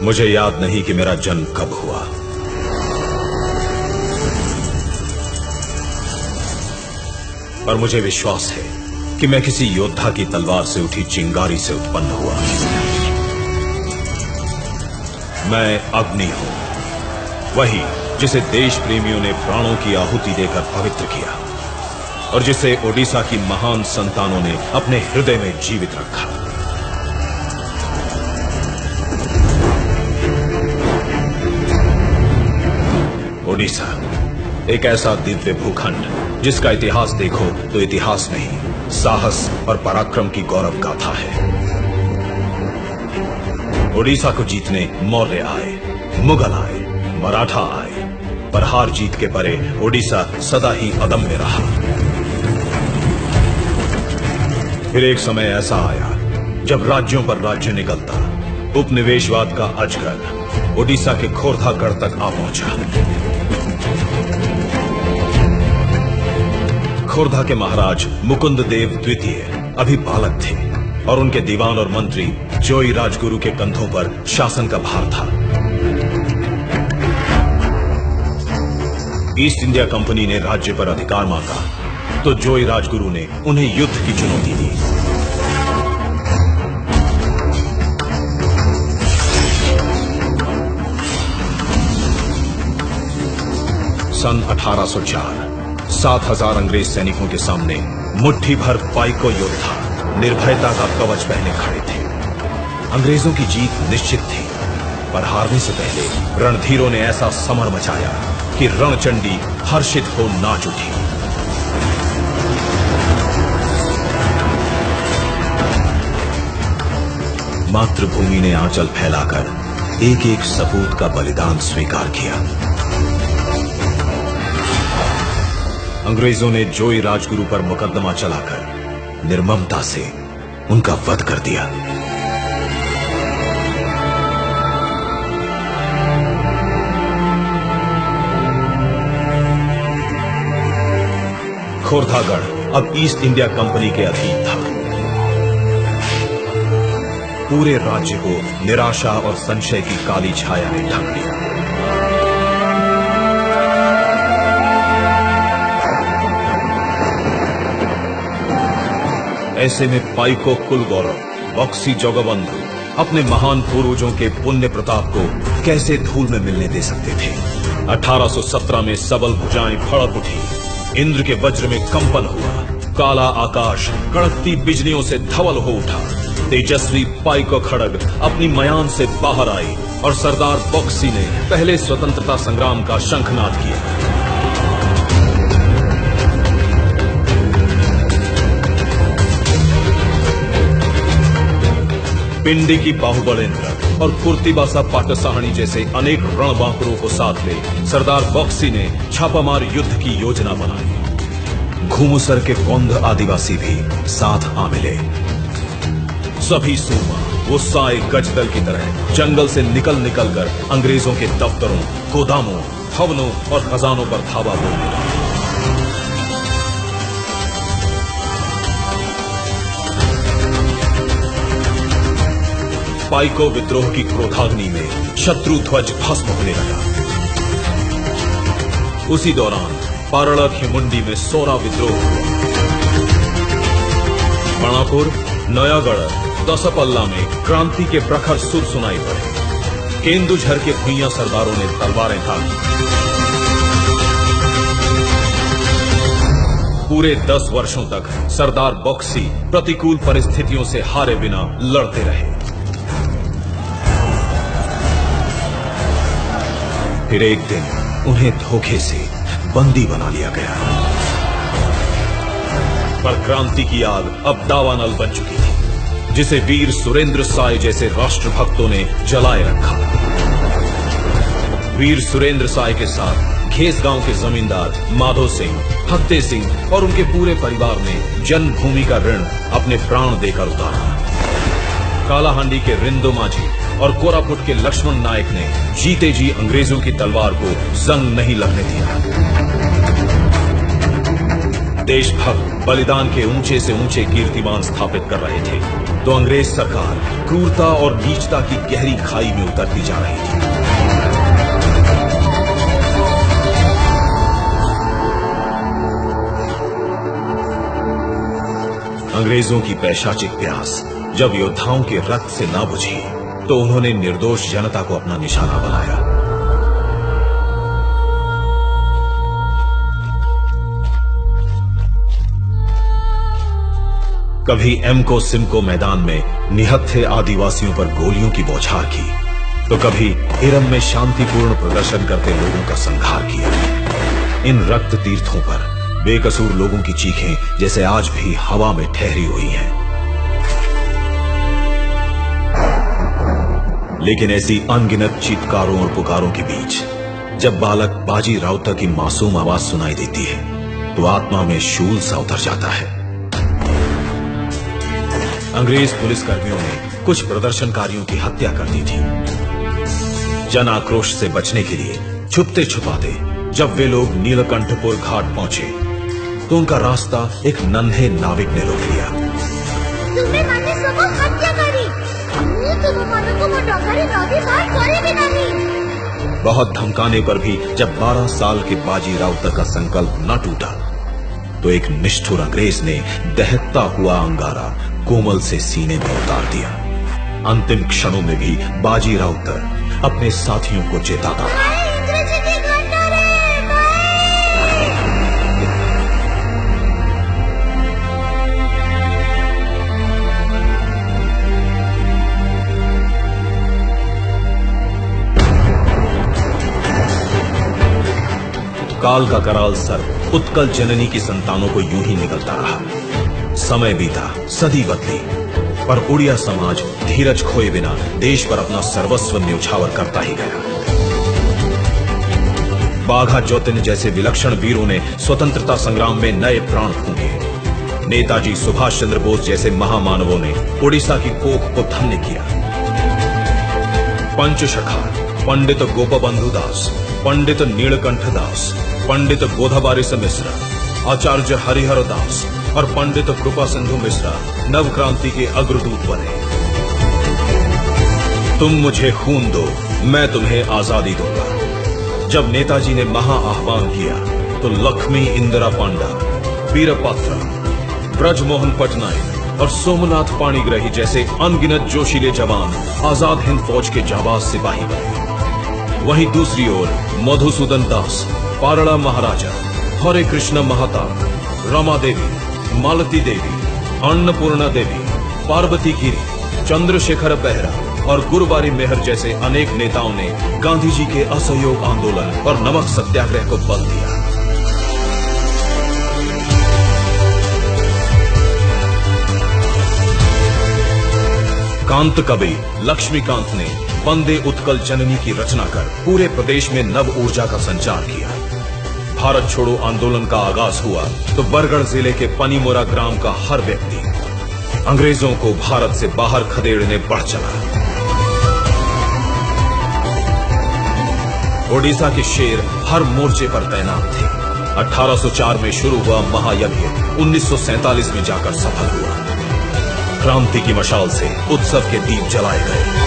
मुझे याद नहीं कि मेरा जन्म कब हुआ, पर मुझे विश्वास है कि मैं किसी योद्धा की तलवार से उठी चिंगारी से उत्पन्न हुआ। मैं अग्नि हूं, वही जिसे देश प्रेमियों ने प्राणों की आहुति देकर पवित्र किया और जिसे ओडिशा की महान संतानों ने अपने हृदय में जीवित रखा। ओडिशा एक ऐसा दिव्य भूखंड जिसका इतिहास देखो तो इतिहास नहीं, साहस और पराक्रम की गौरव गाथा है। ओडिशा को जीतने मौर्य आए, मुगल आए, मराठा आए, पर हार जीत के परे ओडिशा सदा ही अदम्य रहा। फिर एक समय ऐसा आया जब राज्यों पर राज्य निकलता, उपनिवेशवाद का अजगर ओडिशा के खोरधागढ़ तक आ पहुंचा। खोरधा के महाराज मुकुंद देव द्वितीय अभी बालक थे और उनके दीवान और मंत्री जोई राजगुरु के कंधों पर शासन का भार था। ईस्ट इंडिया कंपनी ने राज्य पर अधिकार मांगा तो जोई राजगुरु ने उन्हें युद्ध की चुनौती दी। सन 1804 7,000 अंग्रेज सैनिकों के सामने मुट्ठी भर पाइको योद्धा निर्भयता का कवच पहने खड़े थे। अंग्रेजों की जीत निश्चित थी, पर हारने से पहले रणधीरों ने ऐसा समर मचाया कि रणचंडी हर्षित हो नाच उठी। मातृभूमि ने आंचल फैलाकर एक एक सपूत का बलिदान स्वीकार किया। अंग्रेजों ने जोई राजगुरु पर मुकदमा चलाकर निर्ममता से उनका वध कर दिया। खोरधागढ़ अब ईस्ट इंडिया कंपनी के अधीन था। पूरे राज्य को निराशा और संशय की काली छाया ने ढक लिया। ऐसे में पाइको कुल गौरव बक्सी जगबंधु अपने महान पूर्वजों के पुण्य प्रताप को कैसे धूल में मिलने दे सकते थे। 1817 में सबल भुजाएं फड़क उठी, इंद्र के वज्र में कंपन हुआ, काला आकाश कड़कती बिजलियों से धवल हो उठा। तेजस्वी पाइको खड़ग अपनी मयान से बाहर आई और सरदार बक्सी ने पहले स्वतंत्रता संग्राम का शंखनाद किया। पिंडी की बाहुबलेन्द्र और कुर्तिबासा पाटसाहनी जैसे अनेक रणबांकुरों को साथ ले सरदार बक्सी ने छापामार युद्ध की योजना बनाई। घूमसर के कौंध आदिवासी भी साथ आ मिले। सभी सूरमा वो साए गजदल की तरह जंगल से निकल कर अंग्रेजों के दफ्तरों, गोदामों, भवनों और खजानों पर धावा बोलने लगे। पाइको विद्रोह की क्रोधाग्नि में शत्रु ध्वज भस्म होने लगा। उसी दौरान पारड़खिमुंडी में सोरा विद्रोह हुआ। मणापुर, नयागढ़, दसपल्ला में क्रांति के प्रखर सुर सुनाई पड़े। केंदुझर के भुइयां सरदारों ने तलवारें तानी। पूरे 10 वर्षों तक सरदार बक्सी प्रतिकूल परिस्थितियों से हारे बिना लड़ते रहे। फिर एक दिन उन्हें धोखे से बंदी बना लिया गया, पर क्रांति की आग अब दावानल बन चुकी थी, जिसे वीर सुरेंद्र साय जैसे राष्ट्रभक्तों ने जलाए रखा। वीर सुरेंद्र साय के साथ घेस गांव के जमींदार माधो सिंह, फत्ते सिंह और उनके पूरे परिवार ने जन्मभूमि का ऋण अपने प्राण देकर उतारा। कालाहांडी के रिंदो माझी और कोरापुट के लक्ष्मण नायक ने जीते जी अंग्रेजों की तलवार को जंग नहीं लगने दिया। देशभक्त बलिदान के ऊंचे से ऊंचे कीर्तिमान स्थापित कर रहे थे, तो अंग्रेज सरकार क्रूरता और नीचता की गहरी खाई में उतरती जा रही थी। अंग्रेजों की पैशाचिक प्यास जब योद्धाओं के रक्त से ना बुझी, तो उन्होंने निर्दोष जनता को अपना निशाना बनाया। कभी एमको सिमको मैदान में निहत्थे आदिवासियों पर गोलियों की बौछार की, तो कभी इरम में शांतिपूर्ण प्रदर्शन करते लोगों का संहार किया। इन रक्त तीर्थों पर बेकसूर लोगों की चीखें जैसे आज भी हवा में ठहरी हुई हैं। लेकिन ऐसी अनगिनत चीत्कारों और पुकारों के बीच जब बालक बाजी राउतर की मासूम आवाज सुनाई देती है, तो आत्मा में शूल सा उतर जाता है। अंग्रेज पुलिसकर्मियों ने कुछ प्रदर्शनकारियों की हत्या कर दी थी। जन आक्रोश से बचने के लिए छुपते छुपाते जब वे लोग नीलकंठपुर घाट पहुंचे, तो उनका रास्ता एक नन्हे नाविक ने रोक लिया। तुमने माने सबको हत्या करी, हमने तुमको को डॉक्टरी नदी बात करे भी नहीं। बहुत धमकाने पर भी जब 12 साल के बाजी राउतर का संकल्प न टूटा, तो एक निष्ठुर अंग्रेज ने दहकता हुआ अंगारा कोमल से सीने में उतार दिया। अंतिम क्षणों में भी बाजी राउतर अपने साथियों को चेताता था। काल का कराल सर्प उत्कल जननी की संतानों को यूं ही निकलता रहा। समय बीता, सदी बदली, पर उड़िया समाज धीरज खोए बिना देश पर अपना सर्वस्व न्यौछावर करता ही गया। बाघा ज्योतिन जैसे विलक्षण वीरों ने स्वतंत्रता संग्राम में नए प्राण फूंके। नेताजी सुभाष चंद्र बोस जैसे महामानवों ने उड़ीसा की कोख को धन्य किया। पंचशखा पंडित गोपबंधु दास, पंडित नीलकंठ दास, पंडित गोधाबारिस मिश्रा, आचार्य हरिहर दास और पंडित कृपा सिंधु मिश्रा नव क्रांति के अग्रदूत बने। तुम मुझे खून दो, मैं तुम्हें आजादी दूंगा। जब नेताजी ने महा आह्वान किया, तो लक्ष्मी इंदिरा पांडा, वीरपात्रा, ब्रजमोहन पटनायक और सोमनाथ पाणिग्राही जैसे अनगिनत जोशीले जवान आजाद हिंद फौज के जाबाज सिपाही बने। वहीं दूसरी ओर मधुसूदन दास, पारड़ा महाराजा, हरे कृष्ण महताब, रमा देवी, मालती देवी, अन्नपूर्णा देवी, पार्वती गिरी, चंद्रशेखर बेहरा और गुरुबारी मेहर जैसे अनेक नेताओं ने गांधी जी के असहयोग आंदोलन और नमक सत्याग्रह को बल दिया। कांत कवि लक्ष्मीकांत ने वंदे उत्कल जननी की रचना कर पूरे प्रदेश में नव ऊर्जा का संचार किया। भारत छोड़ो आंदोलन का आगाज हुआ, तो बरगढ़ जिले के पनीमोरा ग्राम का हर व्यक्ति अंग्रेजों को भारत से बाहर खदेड़ने बढ़ चला। ओडिशा के शेर हर मोर्चे पर तैनात थे। 1804 में शुरू हुआ महायज्ञ 1947 में जाकर सफल हुआ। क्रांति की मशाल से उत्सव के दीप जलाए गए।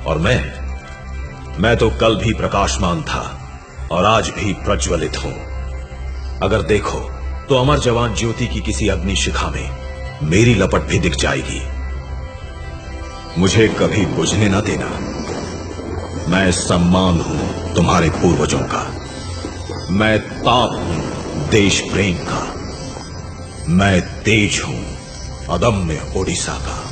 और मैं तो कल भी प्रकाशमान था और आज भी प्रज्वलित हूं। अगर देखो तो अमर जवान ज्योति की किसी अग्नि शिखा में मेरी लपट भी दिख जाएगी। मुझे कभी बुझने न देना। मैं सम्मान हूं तुम्हारे पूर्वजों का। मैं ताप हूं देश प्रेम का। मैं तेज हूं अदम्य ओडिशा का।